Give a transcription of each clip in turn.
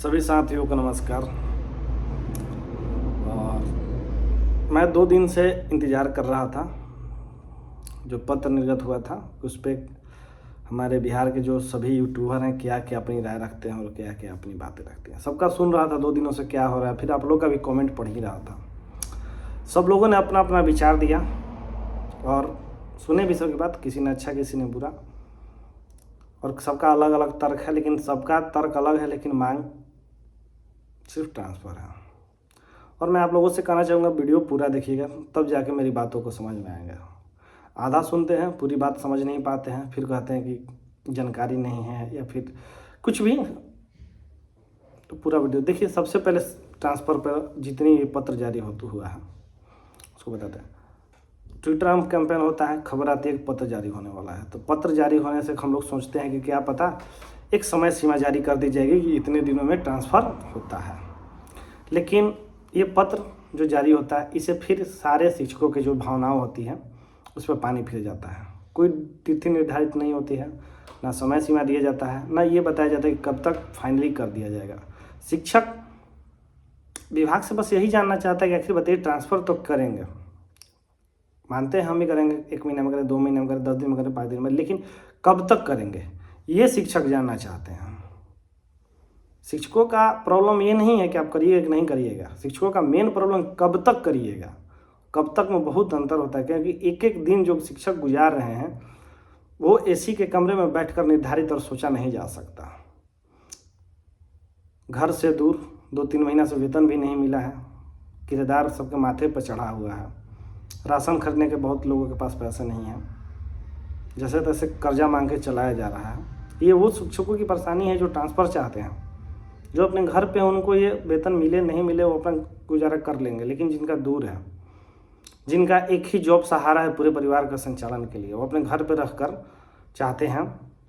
सभी साथियों को नमस्कार। और मैं 2 दिन से इंतज़ार कर रहा था, जो पत्र निर्गत हुआ था उस पर हमारे बिहार के जो सभी यूट्यूबर हैं क्या क्या अपनी राय रखते हैं और क्या क्या अपनी बातें रखते हैं। सबका सुन रहा था 2 दिनों से क्या हो रहा है, फिर आप लोग का भी कमेंट पढ़ ही रहा था। सब लोगों ने अपना अपना विचार दिया और सुने भी सबकी बात, किसी ने अच्छा किसी ने बुरा, और सबका अलग अलग तर्क है, लेकिन सबका तर्क अलग है, लेकिन मांग सिर्फ ट्रांसफ़र है। और मैं आप लोगों से कहना चाहूँगा वीडियो पूरा देखिएगा, तब जाके मेरी बातों को समझ में आएगा। आधा सुनते हैं, पूरी बात समझ नहीं पाते हैं, फिर कहते हैं कि जानकारी नहीं है या फिर कुछ भी। तो पूरा वीडियो देखिए। सबसे पहले ट्रांसफ़र पर जितनी पत्र जारी हुआ है उसको बताते हैं। ट्विटर में कैंपेन होता है, खबर आती है कि पत्र जारी होने वाला है। तो पत्र जारी होने से हम लोग सोचते हैं कि क्या पता एक समय सीमा जारी कर दी जाएगी कि इतने दिनों में ट्रांसफ़र होता है। लेकिन ये पत्र जो जारी होता है, इसे फिर सारे शिक्षकों की जो भावनाएं होती हैं उस पर पानी फिर जाता है। कोई तिथि निर्धारित नहीं होती है, ना समय सीमा दिया जाता है, ना ये बताया जाता है कि कब तक फाइनली कर दिया जाएगा। शिक्षक विभाग से बस यही जानना चाहता है कि आखिर बताइए ट्रांसफ़र तो करेंगे, मानते हैं हम ही करेंगे, 1 महीने में करें, 2 महीने में करें, 10 दिन में करें, 5 दिन में, लेकिन कब तक करेंगे ये शिक्षक जानना चाहते हैं। शिक्षकों का प्रॉब्लम ये नहीं है कि आप करिएगा कि नहीं करिएगा, शिक्षकों का मेन प्रॉब्लम कब तक करिएगा। कब तक में बहुत अंतर होता है, क्योंकि एक एक दिन जो शिक्षक गुजार रहे हैं वो एसी के कमरे में बैठकर निर्धारित और सोचा नहीं जा सकता। घर से दूर 2-3 महीना से वेतन भी नहीं मिला है, किराएदार सबके माथे पर चढ़ा हुआ है, राशन खरीदने के बहुत लोगों के पास पैसे नहीं हैं, जैसे तैसे कर्जा मांग के चलाया जा रहा है। ये वो शिक्षकों की परेशानी है जो ट्रांसफ़र चाहते हैं, जो अपने घर पे उनको ये वेतन मिले नहीं मिले वो अपना गुजारा कर लेंगे, लेकिन जिनका दूर है, जिनका एक ही जॉब सहारा है पूरे परिवार का संचालन के लिए, वो अपने घर पे रह कर चाहते हैं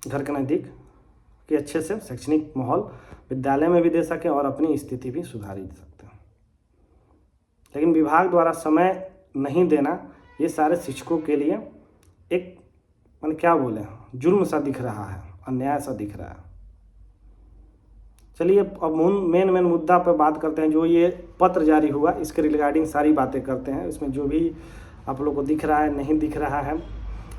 घर के नज़दीक कि अच्छे से शैक्षणिक माहौल विद्यालय में भी दे सकें और अपनी स्थिति भी सुधार ही सकते हैं। लेकिन विभाग द्वारा समय नहीं देना ये सारे शिक्षकों के लिए एक मैंने क्या बोले जुर्म सा दिख रहा है, अन्याय सा दिख रहा है। चलिए अब मेन मुद्दा पर बात करते हैं। जो ये पत्र जारी हुआ इसके रिगार्डिंग सारी बातें करते हैं। इसमें जो भी आप लोग को दिख रहा है नहीं दिख रहा है,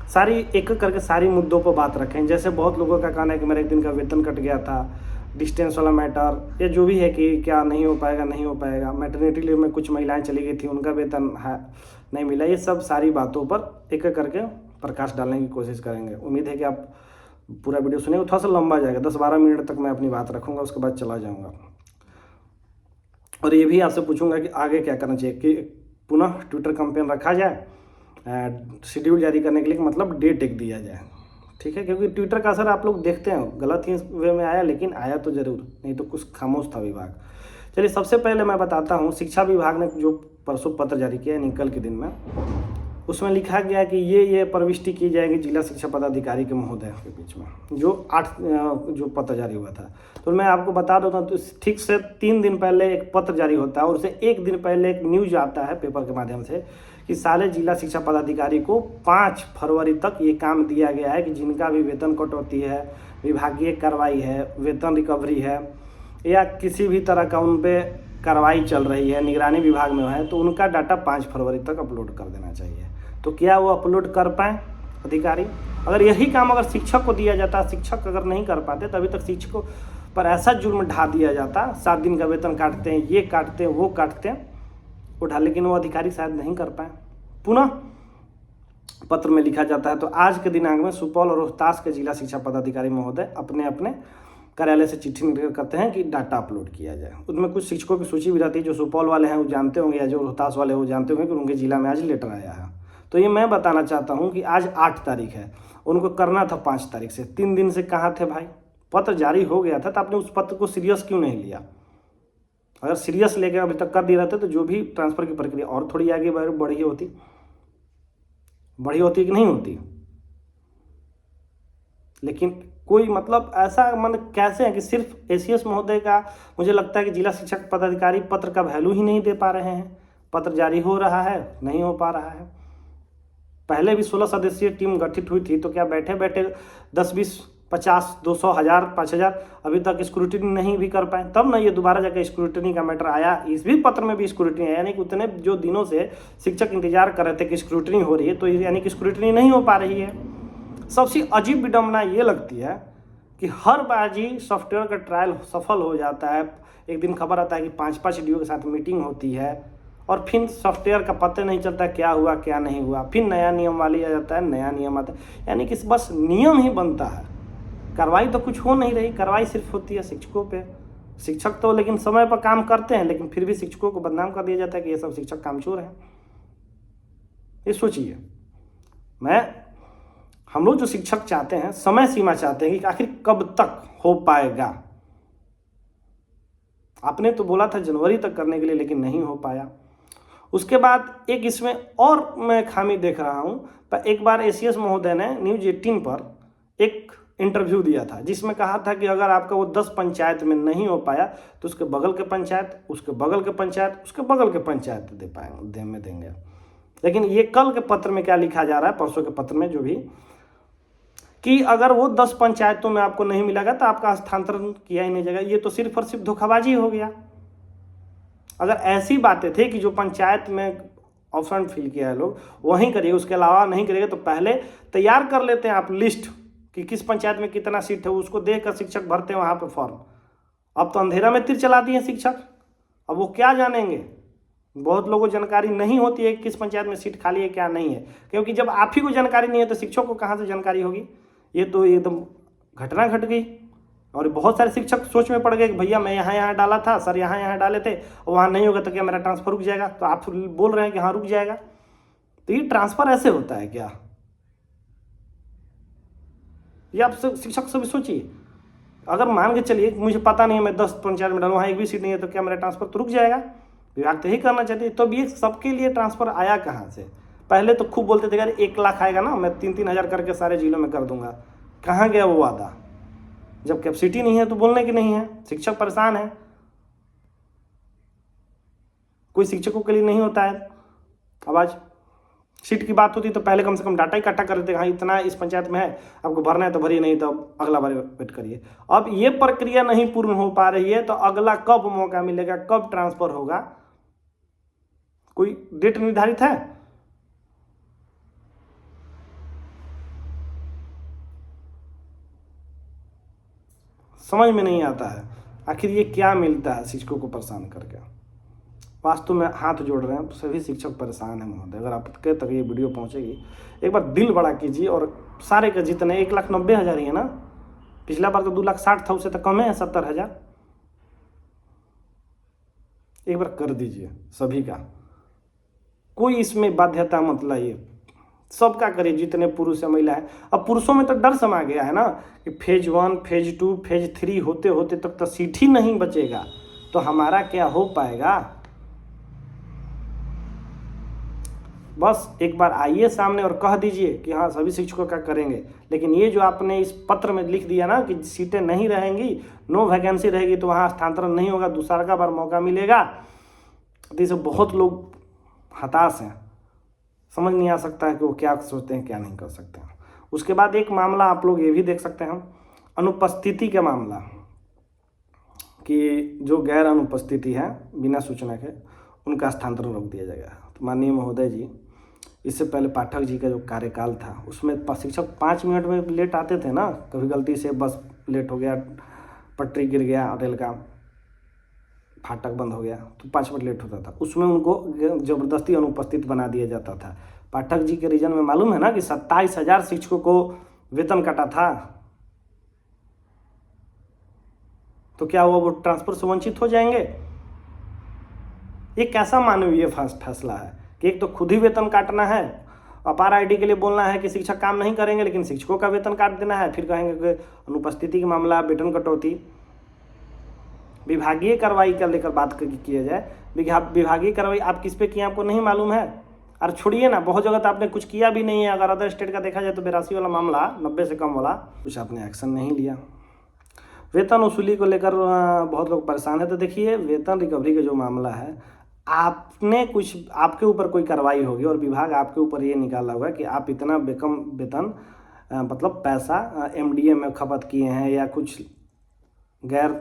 सारी एक एक करके सारी मुद्दों पर बात रखें। जैसे बहुत लोगों का कहना है कि मेरा 1 दिन का वेतन कट गया था, डिस्टेंस वाला मैटर, या जो भी है कि क्या नहीं हो पाएगा नहीं हो पाएगा, मैटरनिटी लीव में कुछ महिलाएं चली गई थी उनका वेतन है नहीं मिला, ये सब सारी बातों पर एक एक करके प्रकाश डालने की कोशिश करेंगे। उम्मीद है कि आप पूरा वीडियो सुनेंगे। थोड़ा सा लंबा जाएगा, 10-12 मिनट तक मैं अपनी बात रखूंगा, उसके बाद चला जाऊंगा। और ये भी आपसे पूछूंगा कि आगे क्या करना चाहिए, कि पुनः ट्विटर कैंपेन रखा जाए शेड्यूल जारी करने के लिए, मतलब डेट एक दिया जाए, ठीक है। क्योंकि ट्विटर का असर आप लोग देखते हैं गलत ही वे में आया, लेकिन आया तो ज़रूर, नहीं तो कुछ खामोश था विभाग। चलिए सबसे पहले मैं बताता हूँ, शिक्षा विभाग ने जो परसों पत्र जारी किया है कल के दिन में, उसमें लिखा गया कि ये प्रविष्टि की जाएगी जिला शिक्षा पदाधिकारी के महोदय के बीच में, जो 8 जो पत्र जारी हुआ था। तो मैं आपको बता देता हूँ, तो ठीक से 3 दिन पहले एक पत्र जारी होता है और उससे 1 दिन पहले एक न्यूज आता है पेपर के माध्यम से कि सारे जिला शिक्षा पदाधिकारी को 5 फरवरी तक ये काम दिया गया है कि जिनका भी वेतन कटौती है, विभागीय कार्रवाई है, वेतन रिकवरी है, या किसी भी तरह का उन पर कार्रवाई चल रही है, निगरानी विभाग में है, तो उनका डाटा 5 फरवरी तक अपलोड कर देना चाहिए। तो क्या वो अपलोड कर पाएँ अधिकारी? अगर यही काम अगर शिक्षक को दिया जाता, शिक्षक अगर नहीं कर पाते तो अभी तक शिक्षकों पर ऐसा जुर्म ढा दिया जाता, 7 दिन का वेतन काटते हैं, ये काटते हैं, वो काटते हैं, वो ढा, लेकिन वो अधिकारी शायद नहीं कर पाए। पुनः पत्र में लिखा जाता है, तो आज के दिनांक में सुपौल और रोहतास के जिला शिक्षा पदाधिकारी महोदय अपने अपने कार्यालय से चिट्ठी निर्गत करते हैं कि डाटा अपलोड किया जाए। उसमें कुछ शिक्षकों की सूची भी रहती है, जो सुपौल वाले हैं वो जानते होंगे, या जो रोहतास वाले वो जानते होंगे कि उनके जिला में आज लेटर आया है। तो ये मैं बताना चाहता हूँ कि आज 8 तारीख है, उनको करना था 5 तारीख से। 3 दिन से कहाँ थे भाई? पत्र जारी हो गया था, तो आपने उस पत्र को सीरियस क्यों नहीं लिया? अगर सीरियस लेके अभी तक कर दिए रहते तो जो भी ट्रांसफ़र की प्रक्रिया और थोड़ी आगे बढ़ी होती कि नहीं होती। लेकिन कोई मतलब ऐसा मन कैसे है कि सिर्फ एसीएस महोदय का, मुझे लगता है कि जिला शिक्षक पदाधिकारी पत्र का वैल्यू ही नहीं दे पा रहे हैं। पत्र जारी हो रहा है, नहीं हो पा रहा है। पहले भी 16 सदस्यीय टीम गठित हुई थी, तो क्या बैठे बैठे 10-20 50, 200, 1000, 5000 अभी तक स्क्रूटिनी नहीं भी कर पाए, तब ना ये दोबारा जाकर स्क्रूटिनी का मैटर आया। इस भी पत्र में भी स्क्रूटिनी है, यानी कि उतने जो दिनों से शिक्षक इंतजार कर रहे थे कि स्क्रूटिनी हो रही है, तो यानी कि स्क्रूटिनी नहीं हो पा रही है। सबसे अजीब विडम्बना ये लगती है कि हर बाजी सॉफ्टवेयर का ट्रायल सफल हो जाता है, एक दिन खबर आता है कि 5-5 डी के साथ मीटिंग होती है और फिर सॉफ्टवेयर का पता नहीं चलता क्या हुआ क्या नहीं हुआ, फिर नया नियम वाली आ जाता है, नया नियम आता है, यानी कि बस नियम ही बनता है, कार्रवाई तो कुछ हो नहीं रही। कार्रवाई सिर्फ होती है शिक्षकों पे। शिक्षक तो लेकिन समय पर काम करते हैं, लेकिन फिर भी शिक्षकों को बदनाम कर दिया जाता है कि ये सब शिक्षक कामचोर हैं। ये सोचिए, हम लोग जो शिक्षक चाहते हैं, समय सीमा चाहते हैं कि आखिर कब तक हो पाएगा। आपने तो बोला था जनवरी तक करने के लिए, लेकिन नहीं हो पाया। उसके बाद एक इसमें और मैं खामी देख रहा हूँ। एक बार एसीएस महोदय ने न्यूज़ 18 पर एक इंटरव्यू दिया था, जिसमें कहा था कि अगर आपका वो 10 पंचायत में नहीं हो पाया तो उसके बगल के पंचायत, उसके बगल के पंचायत, उसके बगल के पंचायत देंगे। लेकिन ये कल के पत्र में क्या लिखा जा रहा है, परसों के पत्र में जो भी, कि अगर वो 10 पंचायतों में आपको नहीं मिलेगा तो आपका हस्तांतरण किया ही नहीं जाएगा। ये तो सिर्फ और सिर्फ धोखाबाजी हो गया। अगर ऐसी बातें थे कि जो पंचायत में ऑप्शन फिल किया है लोग वहीं करिए, उसके अलावा नहीं करिएगा, तो पहले तैयार कर लेते हैं आप लिस्ट कि किस पंचायत में कितना सीट है, उसको देख कर शिक्षक भरते हैं वहाँ पे फॉर्म। अब तो अंधेरा में तीर चला दिए शिक्षक, अब वो क्या जानेंगे। बहुत लोगों को जानकारी नहीं होती है किस पंचायत में सीट खाली है क्या नहीं है, क्योंकि जब आप ही को जानकारी नहीं है तो शिक्षक को कहाँ से जानकारी होगी। ये तो एकदम घटना घट गई। और बहुत सारे शिक्षक सोच में पड़ गए कि भैया मैं यहाँ डाला था, सर यहाँ डाले थे, और वहाँ नहीं होगा तो क्या मेरा ट्रांसफ़र रुक जाएगा। तो आप बोल रहे हैं कि हाँ रुक जाएगा, तो ये ट्रांसफ़र ऐसे होता है क्या? ये आप शिक्षक से भी सोचिए। अगर मान के चलिए मुझे पता नहीं है, मैं 10 पंचायत में डालूँ, वहाँ एक भी सीट नहीं है, तो क्या मेरा ट्रांसफ़र तो रुक जाएगा? विभाग तो यही करना चाहती है। तो ये सबके लिए ट्रांसफ़र आया कहाँ से? पहले तो खूब बोलते थे यार 1 लाख आएगा ना, मैं 3-3 हज़ार करके सारे जिलों में कर दूंगा। कहाँ गया वो वादा? जब कैपेसिटी नहीं है तो बोलने की नहीं है। शिक्षक परेशान है, कोई शिक्षकों के लिए नहीं होता है। अब आज सीट की बात होती तो पहले कम से कम डाटा इकट्ठा कर देते, हाँ इतना इस पंचायत में है, आपको भरना है तो भरिए, नहीं तो अगला बार वेट करिए। अब ये प्रक्रिया नहीं पूर्ण हो पा रही है, तो अगला कब मौका मिलेगा, कब ट्रांसफ़र होगा, कोई डेट निर्धारित है? समझ में नहीं आता है आखिर ये क्या मिलता है शिक्षकों को परेशान करके। वास्तव में हाथ जोड़ रहे हैं, सभी शिक्षक परेशान हैं महोदय। अगर आपके तक ये वीडियो पहुंचेगी, एक बार दिल बड़ा कीजिए और सारे के जितने 1,90,000 ही है ना, पिछला बार तो 2,60,000 था, उससे तो कम है 70,000। एक बार कर दीजिए सभी का, कोई इसमें बाध्यता मत लाइए, सबका करिए, जितने पुरुष या महिला है। अब पुरुषों में तो डर समा गया है ना कि फेज 1, फेज 2, फेज 3 होते होते तक तो सीट ही नहीं बचेगा, तो हमारा क्या हो पाएगा। बस एक बार आइए सामने और कह दीजिए कि हाँ सभी शिक्षकों का करेंगे। लेकिन ये जो आपने इस पत्र में लिख दिया ना कि सीटें नहीं रहेंगी, नो वैकेंसी रहेगी, तो वहाँ हस्तांतरण नहीं होगा, दूसरा बार मौका मिलेगा, तो इससे बहुत लोग हताश हैं। समझ नहीं आ सकता है कि वो क्या सोचते हैं क्या नहीं कर सकते हैं। उसके बाद एक मामला आप लोग ये भी देख सकते हैं, अनुपस्थिति का मामला, कि जो गैर अनुपस्थिति है बिना सूचना के, उनका हस्तांतरण रोक दिया जाएगा। तो माननीय महोदय जी, इससे पहले पाठक जी का जो कार्यकाल था उसमें शिक्षक 5 मिनट में लेट आते थे ना, कभी गलती से बस लेट हो गया, पटरी गिर गया, रेल का फाटक बंद हो गया तो 5 मिनट लेट होता था, उसमें उनको ज़बरदस्ती अनुपस्थित बना दिया जाता था। पाठक जी के रीजन में मालूम है ना कि 27,000 शिक्षकों को वेतन काटा था। तो क्या वो ट्रांसफर से वंचित हो जाएंगे? ये कैसा मानवीय फैसला है कि एक तो खुद ही वेतन काटना है, अपार आईडी के लिए बोलना है कि शिक्षक काम नहीं करेंगे, लेकिन शिक्षकों का वेतन काट देना है, फिर कहेंगे कि अनुपस्थिति का मामला, वेतन कटौती। विभागीय कार्रवाई का लेकर बात किया जाए, विभागीय कार्रवाई आप किस पे किए आपको नहीं मालूम है? और छोड़िए ना, बहुत जगह तो आपने कुछ किया भी नहीं है। अगर अदर स्टेट का देखा जाए तो 82 वाला मामला, 90 से कम वाला, कुछ आपने एक्शन नहीं लिया। वेतन वसूली को लेकर बहुत लोग परेशान है। तो देखिए, वेतन रिकवरी का जो मामला है, आपने कुछ, आपके ऊपर कोई कार्रवाई होगी और विभाग आपके ऊपर ये निकाला हुआ है कि आप इतना बेकम वेतन मतलब पैसा एमडीए में खपत किए हैं या कुछ गैर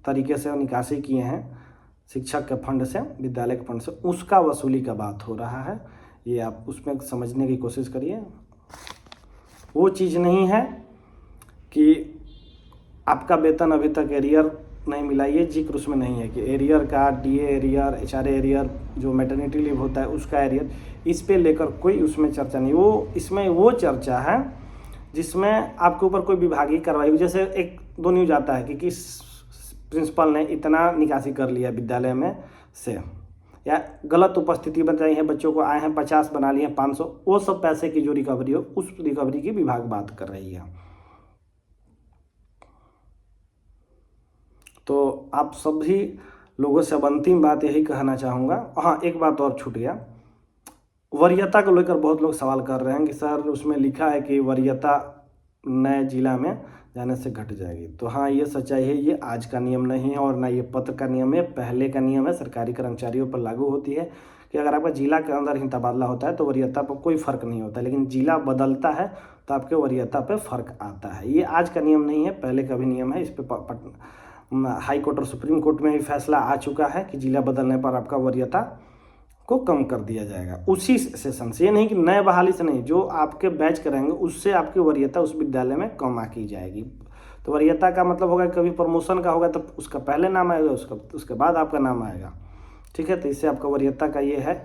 तरीके से निकासी किए हैं शिक्षक के फंड से, विद्यालय के फंड से, उसका वसूली का बात हो रहा है। ये आप उसमें समझने की कोशिश करिए। वो चीज़ नहीं है कि आपका वेतन अभी तक एरियर नहीं मिला, ये जिक्र उसमें नहीं है कि एरियर का, डीए एरियर, एचआरए एरियर, जो मैटरनिटी लीव होता है उसका एरियर, इस पे लेकर कोई उसमें चर्चा नहीं। वो इसमें वो चर्चा है जिसमें आपके ऊपर कोई विभागीय कार्रवाई हुई। जैसे एक दो न्यूज आता है कि किस प्रिंसिपल ने इतना निकासी कर लिया विद्यालय में से, या गलत उपस्थिति बताई है, बच्चों को आए हैं 50 बना लिए 500, वो सब पैसे की जो रिकवरी हो उस रिकवरी की विभाग बात कर रही है। तो आप सभी लोगों से अब अंतिम बात यही कहना चाहूँगा। हाँ, एक बात और छूट गया, वरीयता को लेकर बहुत लोग सवाल कर रहे हैं कि सर उसमें लिखा है कि वरीयता नए जिला में जाने से घट जाएगी। तो हाँ, ये सच्चाई है, ये आज का नियम नहीं है और ना ये पत्र का नियम है, पहले का नियम है, सरकारी कर्मचारियों पर लागू होती है कि अगर आपका जिला के अंदर ही तबादला होता है तो वरीयता पर कोई फ़र्क नहीं होता, लेकिन जिला बदलता है तो आपके वरीयता पर फ़र्क आता है। ये आज का नियम नहीं है, पहले का भी नियम है। इस पर हाई कोर्ट और सुप्रीम कोर्ट में भी फैसला आ चुका है कि जिला बदलने पर आपका वरीयता को कम कर दिया जाएगा उसी सेशन से। ये नहीं कि नए बहाली से नहीं, जो आपके बैच करेंगे उससे आपकी वरीयता उस विद्यालय में कम की जाएगी। तो वरीयता का मतलब होगा कभी प्रमोशन का होगा तो उसका पहले नाम आएगा, उसके बाद आपका नाम आएगा, ठीक है। तो इससे आपका वरीयता का ये है,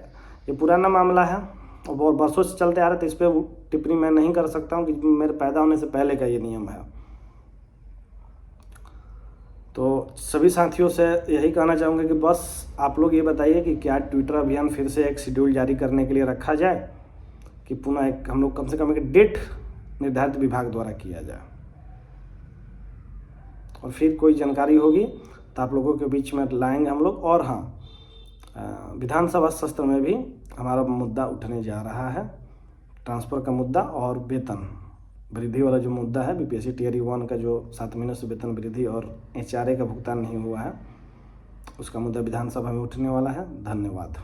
ये पुराना मामला है और बहुत वर्षों से चलते आ रहे, तो इस पर टिप्पणी मैं नहीं कर सकता हूँ कि मेरे पैदा होने से पहले का ये नियम है। तो सभी साथियों से यही कहना चाहूँगा कि बस आप लोग ये बताइए कि क्या ट्विटर अभियान फिर से एक शेड्यूल जारी करने के लिए रखा जाए, कि पुनः एक हम लोग कम से कम एक डेट निर्धारित विभाग द्वारा किया जाए, और फिर कोई जानकारी होगी तो आप लोगों के बीच में लाएंगे हम लोग। और हाँ, विधानसभा सत्र में भी हमारा मुद्दा उठने जा रहा है, ट्रांसफ़र का मुद्दा और वेतन वृद्धि वाला जो मुद्दा है, बीपीएससी टियर 1 का जो 7 महीनों से वेतन वृद्धि और एचआरए का भुगतान नहीं हुआ है, उसका मुद्दा विधानसभा में उठने वाला है। धन्यवाद।